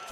The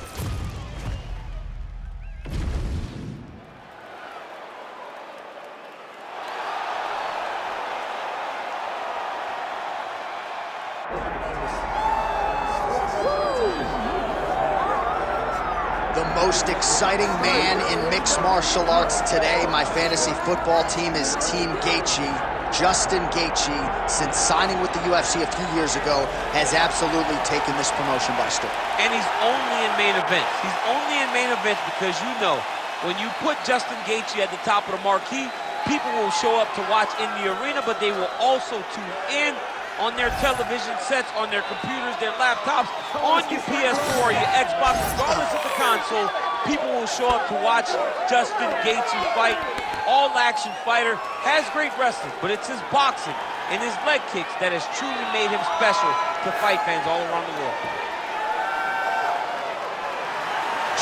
most exciting man in mixed martial arts today, my fantasy football team, is Team Gaethje. Justin Gaethje, since signing with the UFC a few years ago, has absolutely taken this promotion by storm. And he's only in main events. He's only in main events because, you know, when you put Justin Gaethje at the top of the marquee, people will show up to watch in the arena, but they will also tune in on their television sets, on their computers, their laptops, on your PS4 or your Xbox, regardless of the console. People will show up to watch Justin Gaethje fight. All-action fighter, has great wrestling, but it's his boxing and his leg kicks that has truly made him special to fight fans all around the world.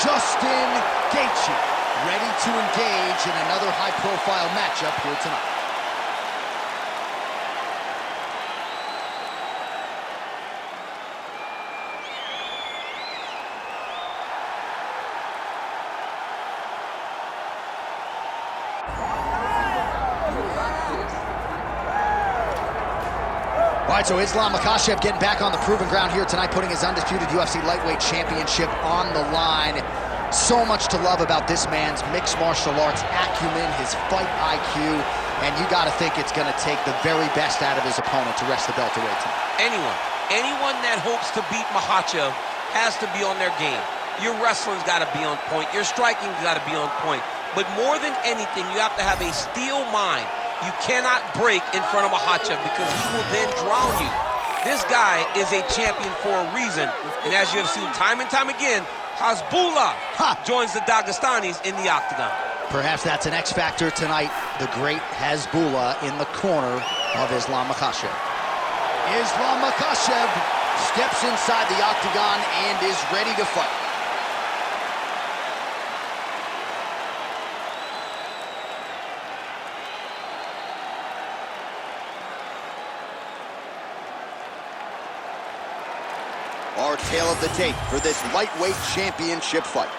Justin Gaethje, ready to engage in another high-profile matchup here tonight. All right, so Islam Makhachev getting back on the proven ground here tonight, putting his undisputed UFC lightweight championship on the line. So much to love about this man's mixed martial arts acumen, his fight IQ, and you got to think it's going to take the very best out of his opponent to wrest the belt away tonight. Anyone that hopes to beat Makhachev has to be on their game. Your wrestling's got to be on point. Your striking's got to be on point. But more than anything, you have to have a steel mind. You cannot break in front of Makhachev because he will then drown you. This guy is a champion for a reason. And as you have seen time and time again, Hasbullah joins the Dagestanis in the octagon. Perhaps that's an X factor tonight. The great Hasbullah in the corner of Islam Makhachev. Islam Makhachev steps inside the octagon and is ready to fight. Our tale of the tape for this lightweight championship fight.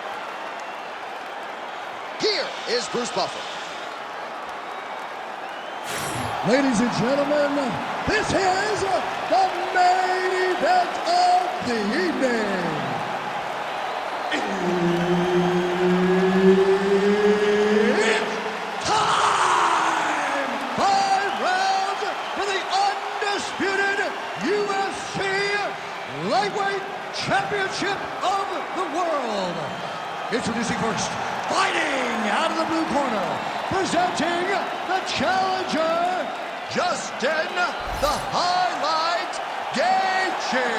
Here is Bruce Buffer. Ladies and gentlemen, this is the main event of the evening. It's time! 5 rounds for the undisputed UFC Lightweight Championship of the World. Introducing first, fighting out of the blue corner, presenting the challenger, Justin the Highlight Gaethje.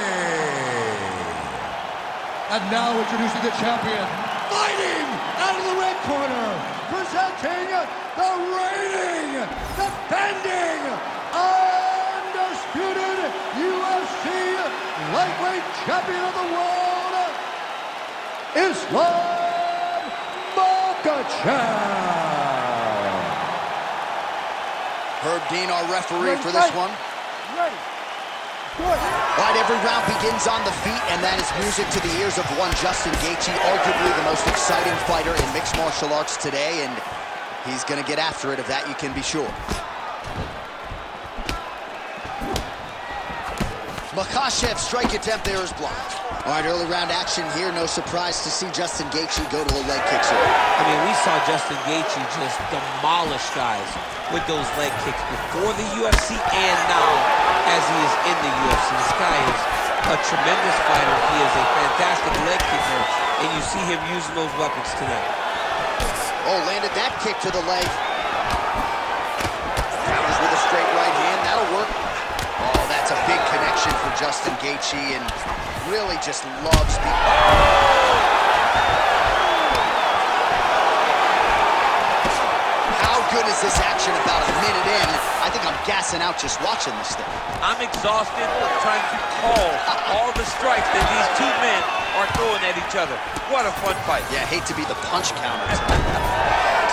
And now introducing the champion, fighting out of the red corner, presenting the reigning, defending, undisputed UFC lightweight champion of the world, Islam Makhachev. Herb Dean, our referee for this one. Ready. Good. All right, every round begins on the feet, and that is music to the ears of one Justin Gaethje, arguably the most exciting fighter in mixed martial arts today, and he's going to get after it, of that you can be sure. Makhachev's strike attempt there is blocked. All right, early round action here. No surprise to see Justin Gaethje go to the leg kicks. I mean, we saw Justin Gaethje just demolish guys with those leg kicks before the UFC and now as he is in the UFC. This guy is a tremendous fighter. He is a fantastic leg kicker, and you see him using those weapons tonight. Oh, landed that kick to the leg. Counters with a straight right hand. That'll work. Oh, that's a big connection for Justin Gaethje, and really just loves the... How good is this action about a minute in? I think I'm gassing out just watching this thing. I'm exhausted trying to call all the strikes that these two men are throwing at each other. What a fun fight. Yeah, hate to be the punch counter.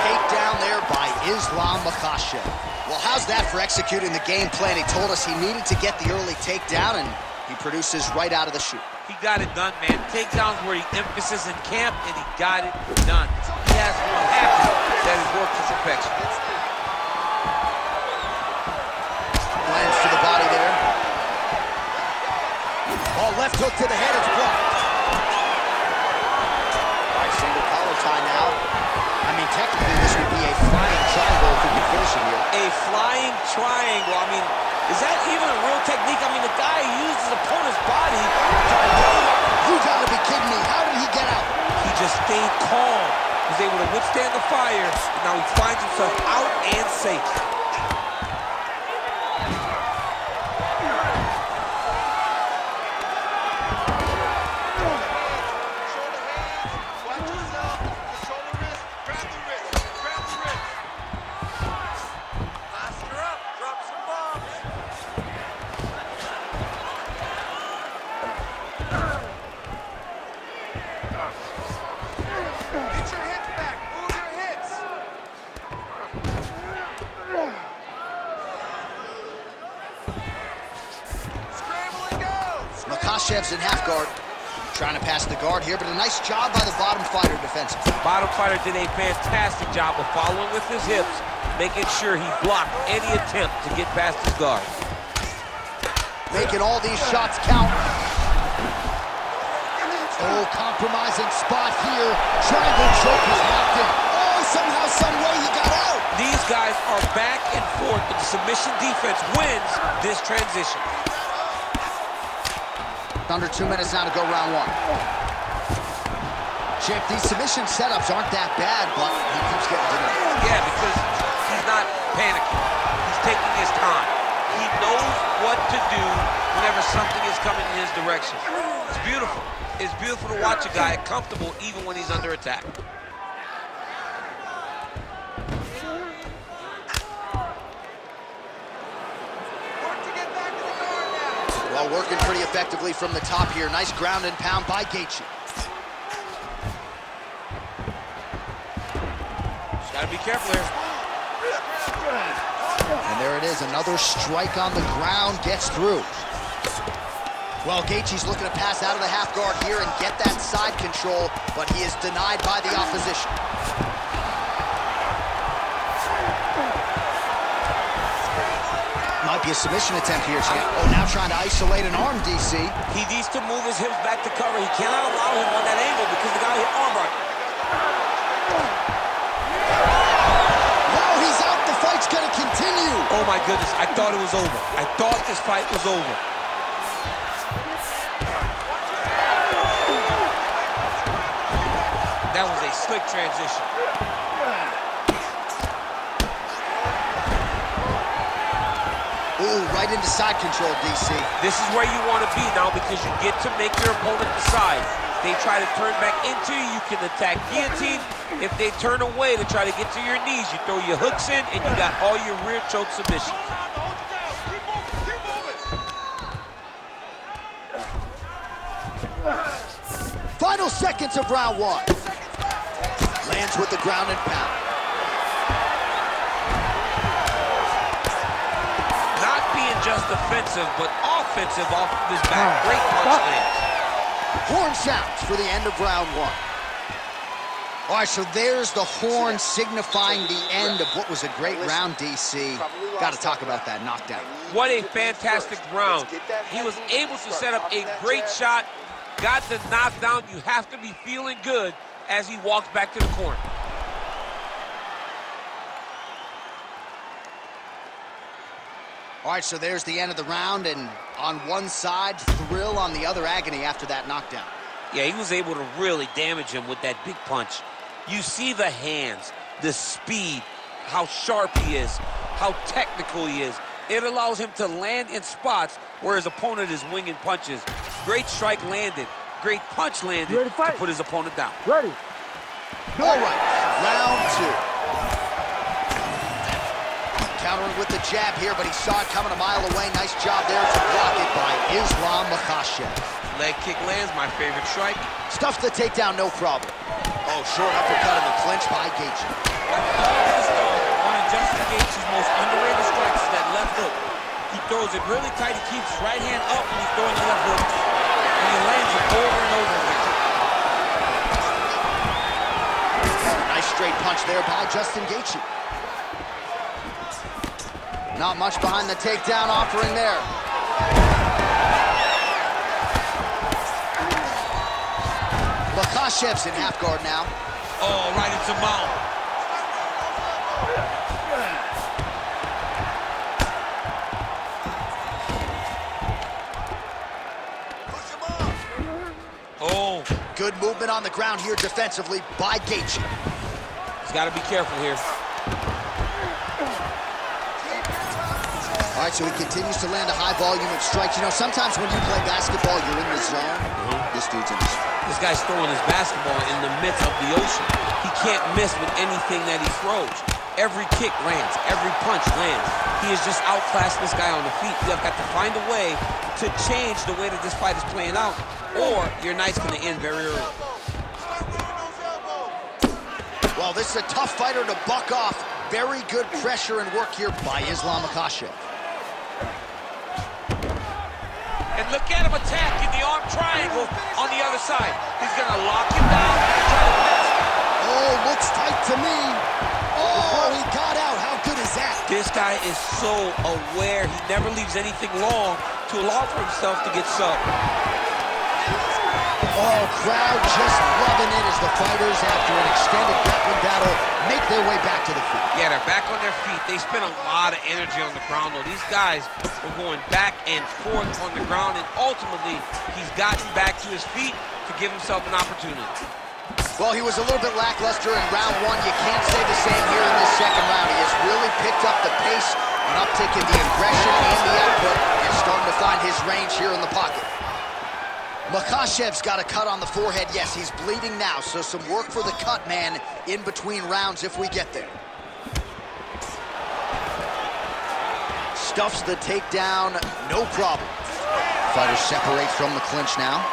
Takedown there by Islam Makhachev. Well, how's that for executing the game plan? He told us he needed to get the early takedown, and he produces right out of the chute. He got it done, man. Takedowns were the emphasis in camp, and he got it done. He has one happy that his work is perfection. Lands to the body there. Oh, left hook to the head, it's blocked. All right, single collar tie now. I mean, technically, this would be a flying triangle if we could finish it here. A flying triangle. I mean, is that even a real technique? I mean, the guy used his opponent's body to blow. You gotta be kidding me. How did he get out? He just stayed calm. He was able to withstand the fire, and now he finds himself out and safe. Makhachev's in half guard. Trying to pass the guard here, but a nice job by the bottom fighter defensively. Bottom fighter did a fantastic job of following with his hips, making sure he blocked any attempt to get past his guard. Making all these shots count. Oh, compromising spot here. Triangle choke is locked in. Oh, somehow, some way he got out. These guys are back and forth, but the submission defense wins this transition. Under 2 minutes now to go round one. Champ, these submission setups aren't that bad, but he keeps getting denied. Yeah, because he's not panicking. He's taking his time. He knows what to do whenever something is coming in his direction. It's beautiful. It's beautiful to watch a guy comfortable even when he's under attack. Well, working pretty effectively from the top here. Nice ground and pound by Gaethje. Just gotta be careful here. And there it is, another strike on the ground, gets through. Well, Gaethje's looking to pass out of the half guard here and get that side control, but he is denied by the opposition. Might be a submission attempt here, champ. Oh, now trying to isolate an arm, DC. He needs to move his hips back to cover. He cannot allow him on that angle because the guy hit armbar. Wow, he's out. The fight's gonna continue. Oh my goodness, I thought it was over. I thought this fight was over. That was a slick transition. Ooh, right into side control, DC. This is where you want to be now because you get to make your opponent decide. They try to turn back into you, you can attack guillotine. If they turn away to try to get to your knees, you throw your hooks in and you got all your rear choke submissions. Final seconds of round one. Lands with the ground and pound. Not being just defensive, but offensive off of his back. Great punch lands. Horn sounds for the end of round one. All right, so there's the horn signifying the end of what was a great round, DC. Got to talk about that knockdown. What a fantastic round. He was able to set up a great shot, got the knockdown. You have to be feeling good as he walks back to the corner. All right, so there's the end of the round, and on one side, thrill, on the other, agony after that knockdown. Yeah, he was able to really damage him with that big punch. You see the hands, the speed, how sharp he is, how technical he is. It allows him to land in spots where his opponent is winging punches. Great strike landed, great punch landed to put his opponent down. Ready. All right, round two. Countering with the jab here, but he saw it coming a mile away. Nice job there to block it by Islam Makhachev. Leg kick lands, my favorite strike. Stuffs the takedown, no problem. Oh, short uppercut in the clinch by Gaethje. One of Justin Gaethje's most underrated strikes is that left hook. He throws it really tight. He keeps his right hand up when he's throwing the left hook. And he lands it punch there by Justin Gaethje. Not much behind the takedown offering there. Makhachev's in half guard now. Oh, right into mount. Oh. Good movement on the ground here defensively by Gaethje. He's got to be careful here. All right, so he continues to land a high volume of strikes. You know, sometimes when you play basketball, you're in the zone. This dude's in the zone. This guy's throwing his basketball in the midst of the ocean. He can't miss with anything that he throws. Every kick lands. Every punch lands. He is just outclassing this guy on the feet. You've got to find a way to change the way that this fight is playing out, or your night's going to end very early. Well, this is a tough fighter to buck off. Very good pressure and work here by Islam Makhachev. And look at him attacking the arm triangle on the other side. He's going to lock him down and try to miss. Oh, looks tight to me. Oh, he got out. How good is that? This guy is so aware. He never leaves anything long to allow for himself to get subbed. Oh, crowd just loving it as the fighters, after an extended grappling battle, make their way back to the feet. Yeah, they're back on their feet. They spent a lot of energy on the ground, though. These guys were going back and forth on the ground, and ultimately, he's gotten back to his feet to give himself an opportunity. Well, he was a little bit lackluster in round one. You can't say the same here in this second round. He has really picked up the pace, an uptick in the aggression and the output, and starting to find his range here in the pocket. Makhachev's got a cut on the forehead. Yes, he's bleeding now, so some work for the cut man in between rounds if we get there. Stuffs the takedown, no problem. Fighters separate from the clinch now.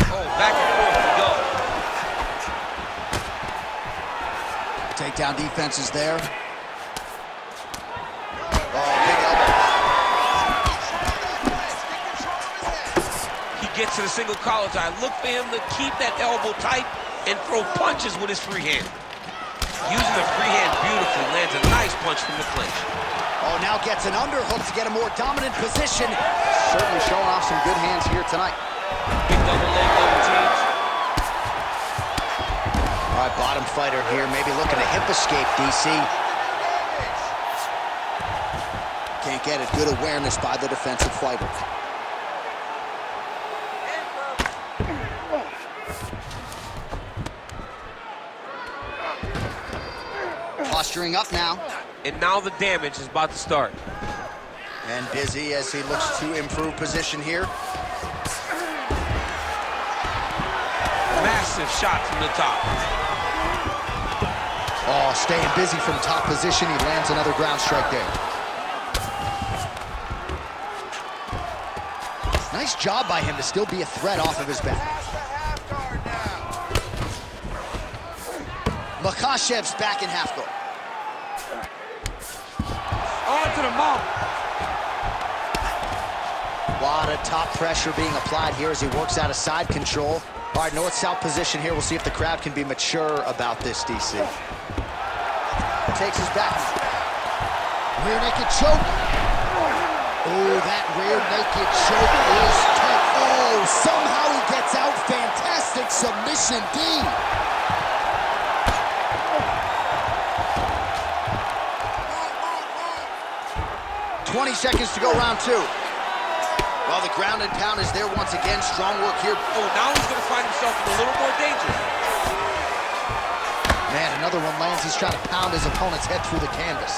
Oh, back and forth we go. Takedown defense is there. Gets to the single collar tie. Look for him to keep that elbow tight and throw punches with his free hand. Using the free hand beautifully, lands a nice punch from the clinch. Oh, now gets an underhook to get a more dominant position. Certainly showing off some good hands here tonight. Big double leg double change. All right, bottom fighter here, maybe looking to hip escape, DC. Can't get it. Good awareness by the defensive fighter. Posturing up now. And now the damage is about to start. And busy as he looks to improve position here. Massive shot from the top. Oh, staying busy from top position. He lands another ground strike there. Nice job by him to still be a threat off of his back. Makhachev's back in half guard. On to the mount. A lot of top pressure being applied here as he works out of side control. All right, north-south position here. We'll see if the crowd can be mature about this, DC. Takes his back. Rear naked choke. Oh, that rear naked choke is tough. Oh, somehow he gets out. Fantastic submission, D. 20 seconds to go, round two. Well, the ground and pound is there once again. Strong work here. Oh, now he's going to find himself in a little more danger. Man, another one lands. He's trying to pound his opponent's head through the canvas.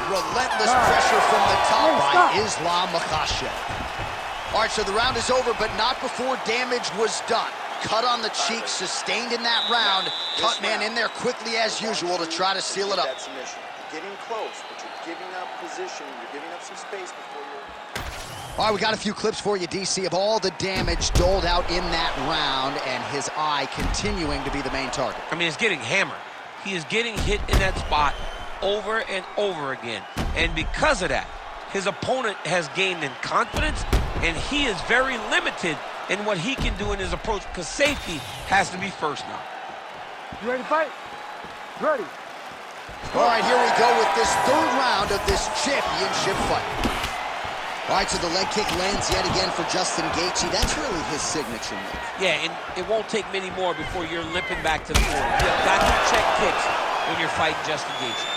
Relentless pressure from the top by Islam Makhachev. All right, so the round is over, but not before damage was done. Cut on the cheek, sustained in that round. Cut man in there quickly as usual to try to seal it up. That submission. You're getting close, but you're giving up position. You're giving up some space before you're... All right, we got a few clips for you, DC, of all the damage doled out in that round, and his eye continuing to be the main target. I mean, he's getting hammered. He is getting hit in that spot over and over again. And because of that, his opponent has gained in confidence, and he is very limited in what he can do in his approach, because safety has to be first now. You ready to fight? Ready. All right, here we go with this third round of this championship fight. All right, so the leg kick lands yet again for Justin Gaethje. That's really his signature move. Yeah, and it won't take many more before you're limping back to the floor. You've got to check kicks when you're fighting Justin Gaethje.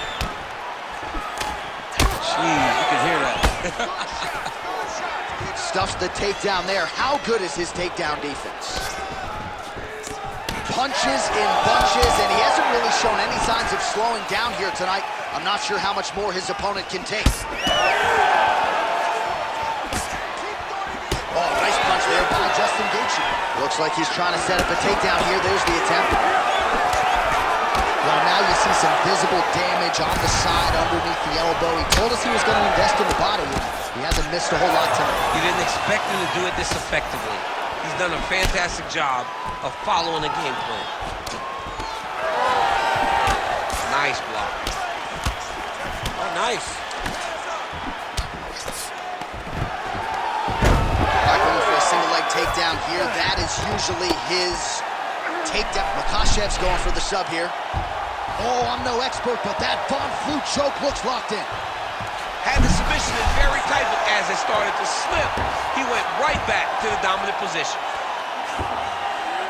Jeez, you can hear that. Stuffs the takedown there. How good is his takedown defense? Punches in bunches, and he hasn't really shown any signs of slowing down here tonight. I'm not sure how much more his opponent can take. Oh, nice punch there by Justin Gaethje. Looks like he's trying to set up a takedown here. There's the attempt. Well, now you see some visible damage on the side underneath the elbow. He told us he was going to invest in the body. He hasn't missed a whole lot tonight. You didn't expect him to do it this effectively. He's done a fantastic job of following the game plan. Nice block. Oh, nice. Going for a single leg takedown here. That is usually his takedown. Makhachev's going for the sub here. Oh, I'm no expert, but that Von Flue choke looks locked in. Had the submission in very tight, but as it started to slip, he went right back to the dominant position.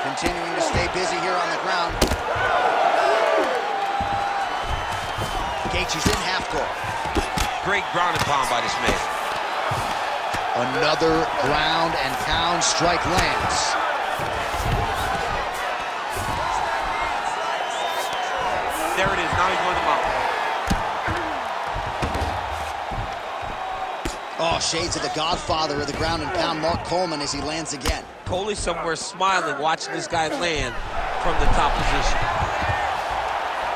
Continuing to stay busy here on the ground. Gaethje's in half guard. Great ground and pound by this man. Another ground and pound strike lands. There it is, now he's going to mount. Oh, shades of the godfather of the ground and pound, Mark Coleman, as he lands again. Coley somewhere smiling, watching this guy land from the top position.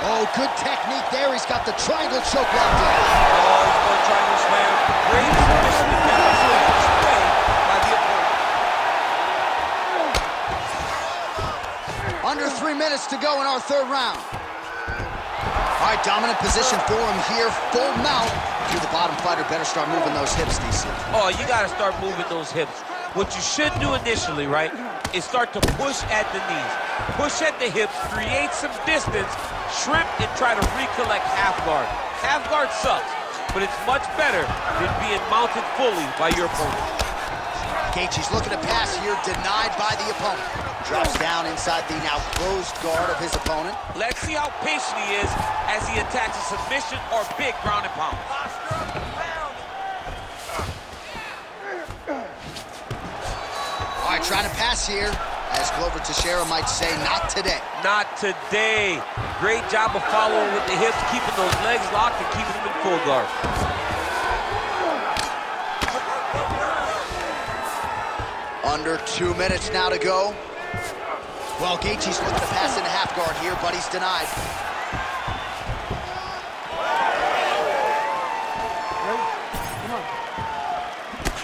Oh, good technique there. He's got the triangle choke locked in. Oh, he's going to triangle slam. Great submission defense by the opponent. Under 3 minutes to go in our third round. All right, dominant position for him here. Full mount. To the bottom fighter, better start moving those hips, DC. Oh, you got to start moving those hips. What you should do initially, right, is start to push at the knees. Push at the hips, create some distance, shrimp, and try to recollect half guard. Half guard sucks, but it's much better than being mounted fully by your opponent. Gaethje's looking to pass here, denied by the opponent. Drops down inside the now closed guard of his opponent. Let's see how patient he is as he attacks a submission or big ground and pound. All right, trying to pass here. As Glover Teixeira might say, not today. Not today. Great job of following with the hips, keeping those legs locked and keeping them in full guard. Under 2 minutes now to go. Well, Gaethje's looking to pass into half guard here, but he's denied.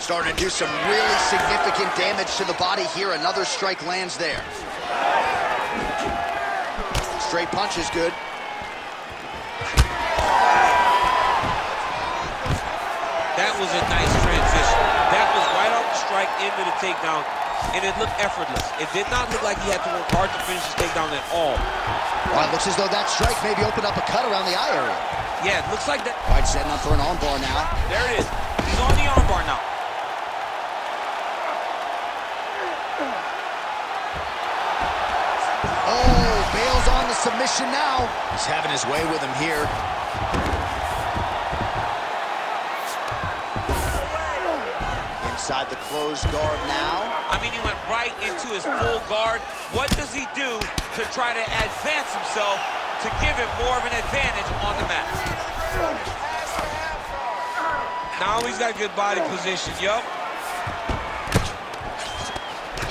Starting to do some really significant damage to the body here. Another strike lands there. Straight punch is good. That was a nice transition. That was right off the strike into the takedown, and it looked effortless. It did not look like he had to work hard to finish his takedown at all. Well, it looks as though that strike maybe opened up a cut around the eye area. Yeah, it looks like that. All right, setting up for an armbar now. There it is. He's on the armbar now. Oh, bails on the submission now. He's having his way with him here. Inside the closed guard now. I mean, he went right into his full guard. What does he do to try to advance himself to give him more of an advantage on the mat? Now he's got good body position, yup.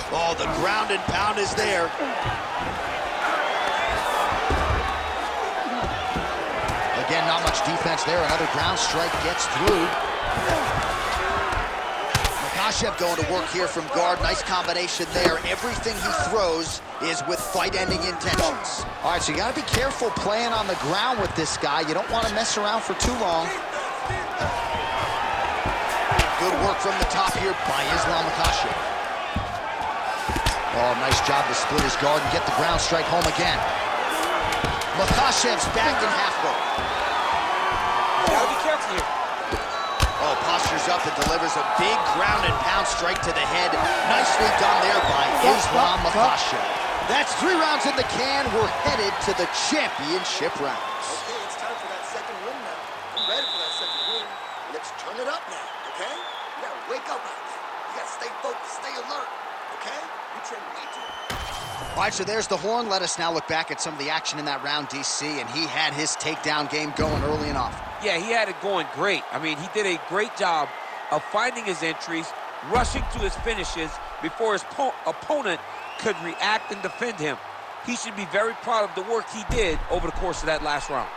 Oh, the ground and pound is there. Again, not much defense there. Another ground strike gets through. Makhachev going to work here from guard. Nice combination there. Everything he throws is with fight-ending intentions. All right, so you got to be careful playing on the ground with this guy. You don't want to mess around for too long. Good work from the top here by Islam Makhachev. Oh, nice job to split his guard and get the ground strike home again. Makhachev's back in half guard. Gotta be careful here. Oh, postures up and delivers a big ground and pound strike to the head. Nicely done there by Islam Makhachev. That's 3 rounds in the can. We're headed to the championship rounds. Okay, it's time for that second win now. I'm ready for that second win. Let's turn it up now, okay? You gotta wake up out there. You gotta stay focused, stay alert, okay? You train way too much. All right, so there's the horn. Let us now look back at some of the action in that round, DC, and he had his takedown game going early and often. Yeah, he had it going great. I mean, he did a great job of finding his entries, rushing to his finishes before his opponent could react and defend him. He should be very proud of the work he did over the course of that last round.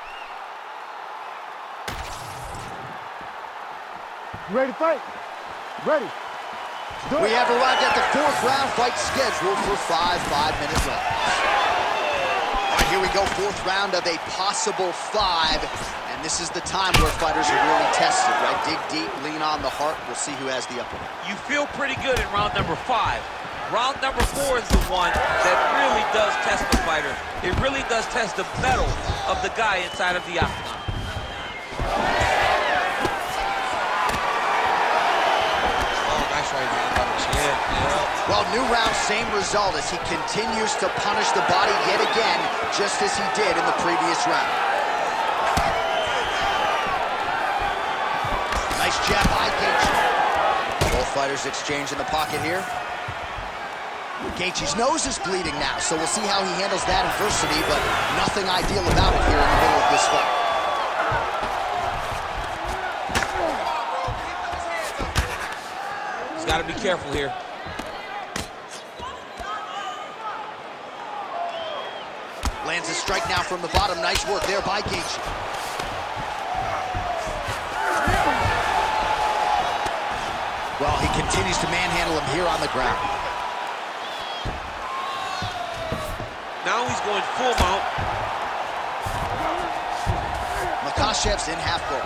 Ready to fight? Ready. We have arrived at the 4th round fight scheduled for 5 5-minute rounds. All right, here we go, 4th round of a possible 5. And this is the time where fighters are really tested, right? Dig deep, lean on the heart. We'll see who has the upper hand. You feel pretty good in round number 5. Round number 4 is the one that really does test the fighter. It really does test the mettle of the guy inside of the octagon. Oh, nice right hand on the chin. Yeah. Well, new round, same result as he continues to punish the body yet again, just as he did in the previous round. Nice jab by Gaethje. Both fighters exchange in the pocket here. Gaethje's nose is bleeding now, so we'll see how he handles that adversity, but nothing ideal about it here in the middle of this fight. He's got to be careful here. Lands a strike now from the bottom. Nice work there by Gaethje. Well, he continues to manhandle him here on the ground. Now he's going full mount. Makhachev's in half guard.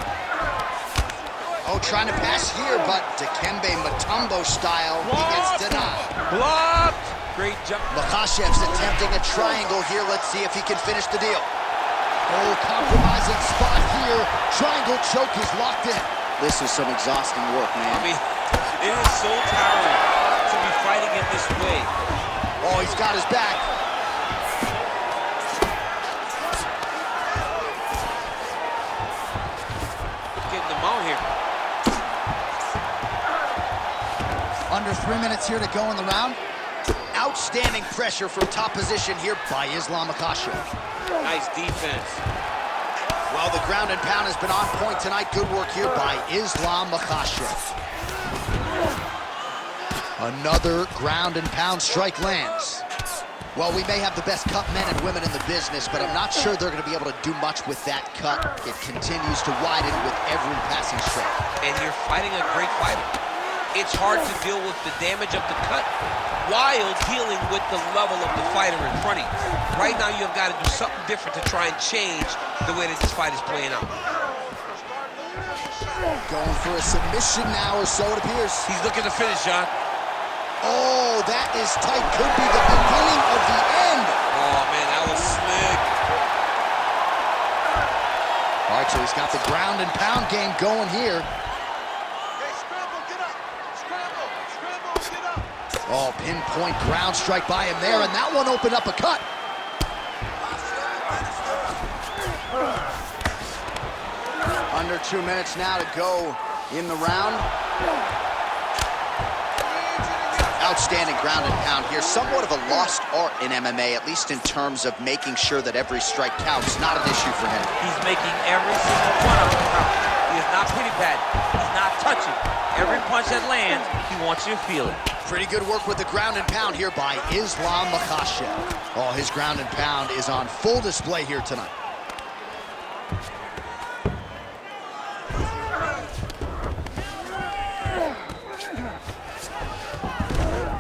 Oh, trying to pass here, but Dikembe Mutombo style, he gets denied. Blocked. Great jump. Makhachev's attempting a triangle here. Let's see if he can finish the deal. Oh, compromising spot here. Triangle choke is locked in. This is some exhausting work, man. I mean, it is so tiring to be fighting in this way. Oh, he's got his back. Getting them out here. Under 3 minutes here to go in the round. Outstanding pressure from top position here by Islam Makhachev. Nice defense. Well, the ground and pound has been on point tonight. Good work here by Islam Makhachev. Another ground and pound strike lands. Well, we may have the best cut men and women in the business, but I'm not sure they're going to be able to do much with that cut. It continues to widen with every passing strike. And you're fighting a great fighter. It's hard to deal with the damage of the cut while dealing with the level of the fighter in front of you. Right now, you've got to do something different to try and change the way that this fight is playing out. Going for a submission now, or so it appears. He's looking to finish, John. Oh, that is tight. Could be the beginning of the end. Oh, man, that was slick. All right, so he's got the ground and pound game going here. Oh, pinpoint ground strike by him there, and that one opened up a cut. Under 2 minutes now to go in the round. Outstanding ground and pound here. Somewhat of a lost art in MMA, at least in terms of making sure that every strike counts. Not an issue for him. He's making every single one of them count. He is not pity patting. He's not touching. Every punch that lands, he wants you to feel it. Pretty good work with the ground and pound here by Islam Makhachev. Oh, his ground and pound is on full display here tonight.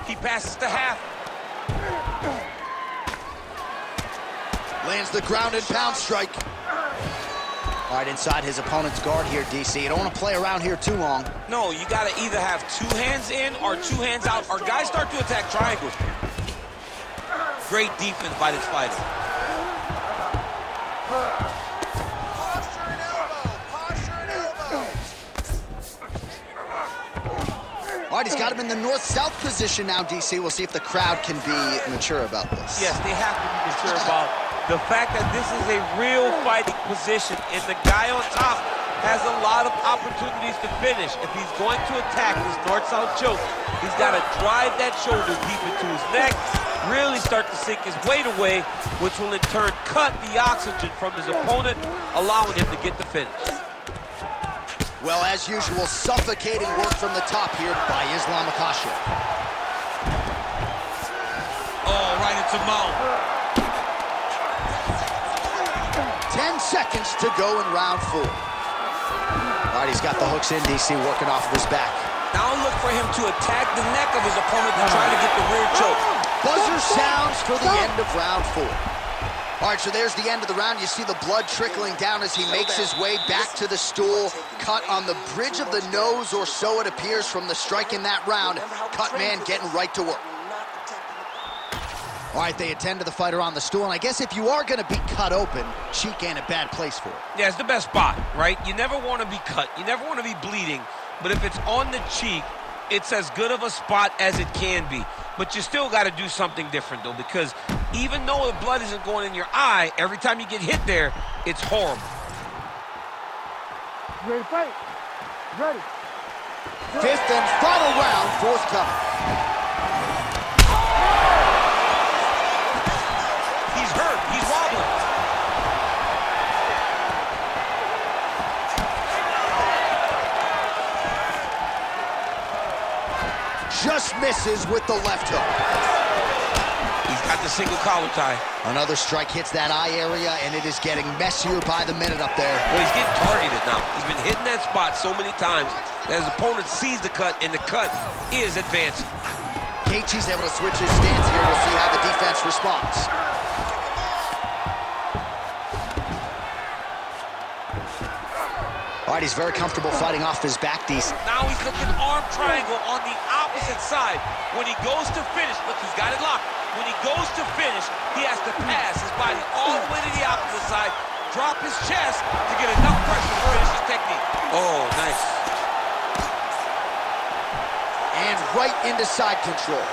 He passes to half. Lands the ground and pound strike. All right, inside his opponent's guard here, DC. You don't want to play around here too long. No, you got to either have 2 hands in or 2 hands out, or guys start to attack triangles. Great defense by this fighter. Posture and elbow. Posture and elbow. All right, he's got him in the north-south position now, DC. We'll see if the crowd can be mature about this. Yes, they have to be mature about the fact that this is a real fighting position, and the guy on top has a lot of opportunities to finish. If he's going to attack this north-south choke, he's got to drive that shoulder deep into his neck, really start to sink his weight away, which will in turn cut the oxygen from his opponent, allowing him to get the finish. Well, as usual, suffocating work from the top here by Islam Makhachev. Oh, right into mouth. 10 seconds to go in round 4. All right, he's got the hooks in, DC, working off of his back. Now look for him to attack the neck of his opponent to try to get the rear choke. Buzzer sounds for the end of round 4. All right, so there's the end of the round. You see the blood trickling down as he makes his way back to the stool. Cut on the bridge of the nose, or so it appears from the strike in that round. Cut man getting right to work. All right, they attend to the fighter on the stool, and I guess if you are going to be cut open, cheek ain't a bad place for it. Yeah, it's the best spot, right? You never want to be cut. You never want to be bleeding. But if it's on the cheek, it's as good of a spot as it can be. But you still got to do something different, though, because even though the blood isn't going in your eye, every time you get hit there, it's horrible. Ready to fight? Ready. 5th and final round, forthcoming. He's hurt. He's wobbling. Just misses with the left hook. He's got the single collar tie. Another strike hits that eye area, and it is getting messier by the minute up there. Well, he's getting targeted now. He's been hitting that spot so many times that his opponent sees the cut, and the cut is advancing. Gaethje's able to switch his stance here. We'll see how the defense responds. All right, he's very comfortable fighting off his back, DC. Now he's looking arm triangle on the opposite side. When he goes to finish, look, he's got it locked. When he goes to finish, he has to pass his body all the way to the opposite side, drop his chest to get enough pressure to finish his technique. Oh, nice. And right into side control.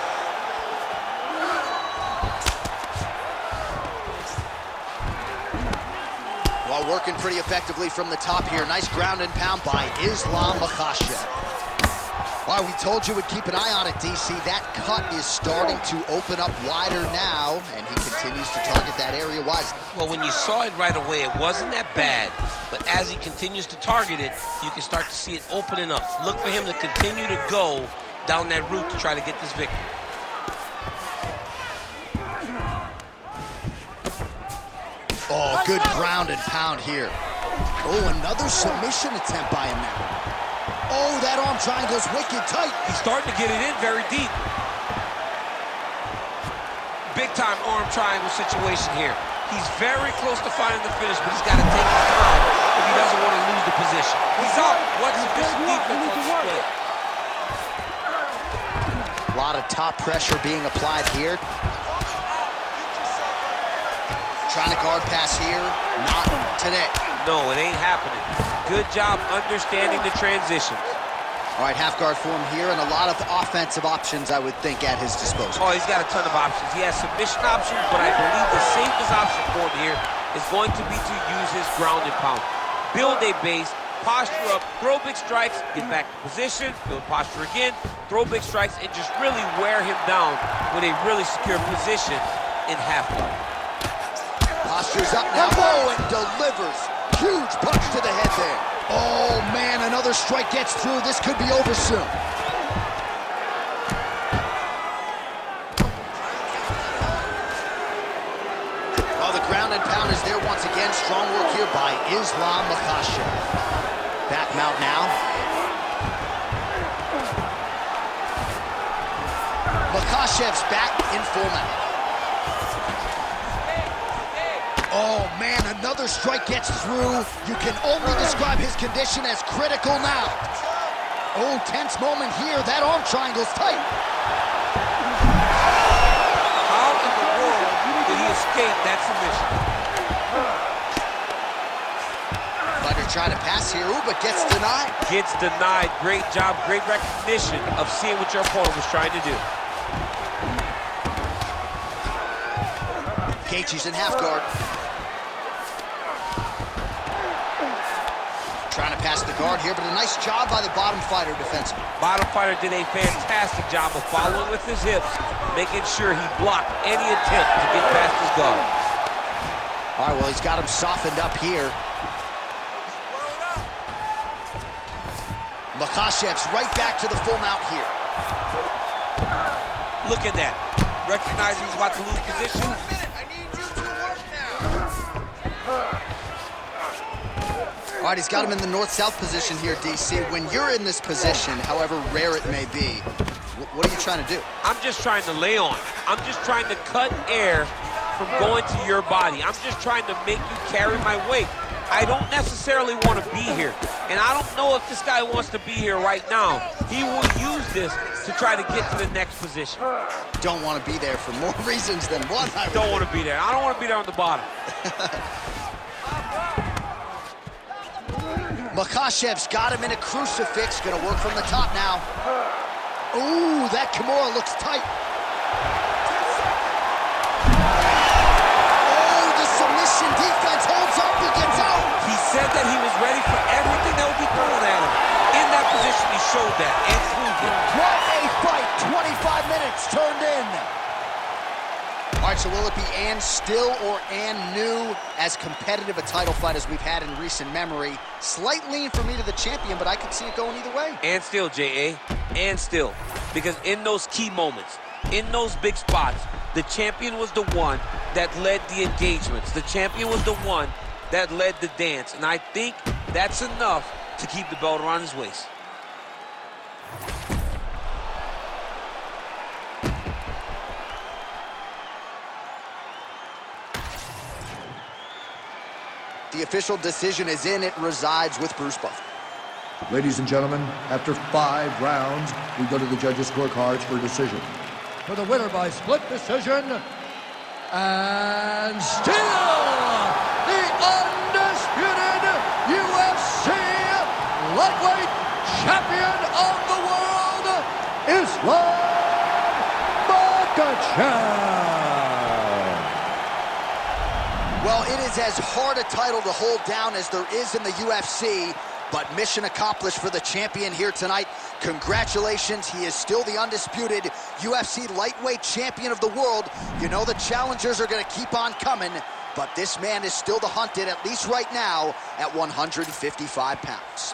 While working pretty effectively from the top here. Nice ground and pound by Islam Makhachev. All right, we told you we'd keep an eye on it, DC. That cut is starting to open up wider now, and he continues to target that area wisely. Well, when you saw it right away, it wasn't that bad. But as he continues to target it, you can start to see it opening up. Look for him to continue to go down that route to try to get this victory. Oh, good ground and pound here. Oh, another submission attempt by him now. Oh, that arm triangle's wicked tight. He's starting to get it in very deep. Big-time arm triangle situation here. He's very close to finding the finish, but he's got to take his time if he doesn't want to lose the position. He's out. What's sufficient defense on display? A lot of top pressure being applied here. Trying to guard pass here. Not today. No, it ain't happening. Good job understanding the transitions. All right, half guard form here, and a lot of offensive options, I would think, at his disposal. Oh, he's got a ton of options. He has submission options, but I believe the safest option for him here is going to be to use his ground and pound. Build a base, posture up, throw big strikes, get back to position, build posture again, throw big strikes, and just really wear him down with a really secure position in half guard. Posture's up now. Oh, and delivers. Huge punch to the head there. Oh, man, another strike gets through. This could be over soon. Oh, the ground and pound is there once again. Strong work here by Islam Makhachev. Back mount now. Makhachev's back in full mount. Oh, man, another strike gets through. You can only describe his condition as critical now. Oh, tense moment here. That arm triangle's tight. How in the world did he escape that submission? Fighter trying to pass here, ooh, but gets denied. Gets denied. Great job, great recognition of seeing what your opponent was trying to do. Gaethje's in half guard. Trying to pass the guard here, but a nice job by the bottom fighter defensively. Bottom fighter did a fantastic job of following with his hips, making sure he blocked any attempt to get past his guard. All right, well, he's got him softened up here. Makhachev's right back to the full mount here. Look at that. Recognizing he's about to lose position. I need you to work now. All right, he's got him in the north-south position here, DC. When you're in this position, however rare it may be, what are you trying to do? I'm just trying to lay on. I'm just trying to cut air from going to your body. I'm just trying to make you carry my weight. I don't necessarily want to be here. And I don't know if this guy wants to be here right now. He will use this to try to get to the next position. Don't want to be there for more reasons than one. Don't want to be there. I don't want to be there on the bottom. Makhachev's got him in a crucifix. Gonna work from the top now. Ooh, that Kimura looks tight. Oh, the submission defense holds up. He gets out. He said that he was ready for everything that would be thrown at him. In that position, he showed that and proved it. What a fight. 25 minutes turned in. All right, so will it be and still or and new? As competitive a title fight as we've had in recent memory. Slight lean for me to the champion, but I could see it going either way. And still, J.A., and still. Because in those key moments, in those big spots, the champion was the one that led the engagements. The champion was the one that led the dance. And I think that's enough to keep the belt around his waist. The official decision is in. It resides with Bruce Buffer. Ladies and gentlemen, after 5 rounds, we go to the judges' scorecards for a decision. For the winner by split decision, and still the undisputed UFC lightweight champion of the world, Islam Makhachev. Well, it is as hard a title to hold down as there is in the UFC, but mission accomplished for the champion here tonight. Congratulations, he is still the undisputed UFC lightweight champion of the world. You know the challengers are going to keep on coming, but this man is still the hunted, at least right now, at 155 pounds.